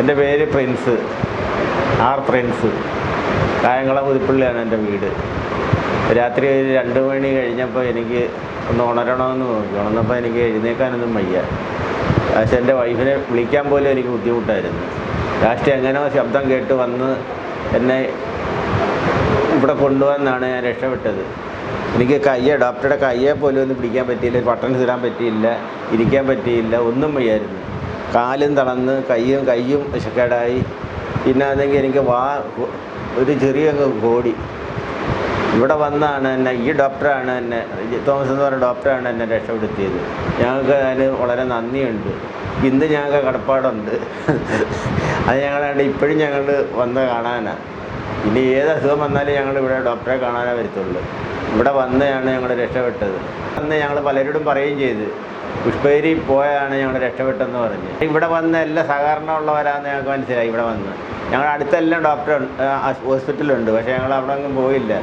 എൻ്റെ പേര് Prince, R Prince. Kayamkulam പുതുപ്പള്ളിയാണ് എൻ്റെ വീട്. രാത്രി 2 മണി കഴിഞ്ഞപ്പോൾ എനിക്ക് ഒന്ന് ഉണരണമെന്ന് നോക്കി. ഉണർന്നപ്പോൾ എനിക്ക് എഴുന്നേക്കാനൊന്നും വയ്യ. പക്ഷേ എൻ്റെ വൈഫിനെ വിളിക്കാൻ പോലും എനിക്ക് ബുദ്ധിമുട്ടായിരുന്നു. ലാസ്റ്റ് എങ്ങനെയോ ശബ്ദം കേട്ട് വന്ന് എന്നെ ഇവിടെ കൊണ്ടുവന്നാണ് ഞാൻ രക്ഷപ്പെട്ടത്. എനിക്ക് ഡോക്ടറുടെ കയ്യെ പോലും ഒന്ന് പിടിക്കാൻ പറ്റിയില്ല, ബട്ടൺസ് ഇടാൻ പറ്റിയില്ല, ഇരിക്കാൻ പറ്റിയില്ല, ഒന്നും വയ്യായിരുന്നു. കാലും തളർന്ന് കയ്യും വിശക്കേടായി. പിന്നെ അതെങ്കിൽ എനിക്ക് ഒരു ചെറിയ കോടി. ഇവിടെ വന്നാണ് ഈ ഡോക്ടറാണ് തോമസ് എന്ന് പറഞ്ഞ ഡോക്ടറാണ് എന്നെ രക്ഷപ്പെടുത്തിയത്. ഞങ്ങൾക്ക് അതിന് വളരെ നന്ദിയുണ്ട്. ഇന്ന് ഞങ്ങൾക്ക് കടപ്പാടുണ്ട്. അത് ഞങ്ങളാണ്ട് ഇപ്പോഴും ഞങ്ങൾ വന്ന് കാണാനാണ്. ഇനി ഏത് അസുഖം വന്നാലും ഞങ്ങൾ ഇവിടെ ഡോക്ടറെ കാണാനേ വരത്തുള്ളൂ. ഇവിടെ വന്നെയാണ് ഞങ്ങൾ രക്ഷപ്പെട്ടത്. അന്ന് ഞങ്ങൾ പലരോടും പറയുകയും ചെയ്ത് പുഷ്പഗിരി പോയാണ് ഞങ്ങൾ രക്ഷപ്പെട്ടെന്ന് പറഞ്ഞ്. ഇവിടെ വന്ന് എല്ലാ സഹകരണമുള്ളവരാണെന്ന് ഞങ്ങൾക്ക് മനസ്സിലായി. ഇവിടെ വന്ന് ഞങ്ങളുടെ അടുത്തെല്ലാം ഹോസ്പിറ്റലുണ്ട്, പക്ഷേ ഞങ്ങൾ അവിടെ ഒന്നും പോയില്ല.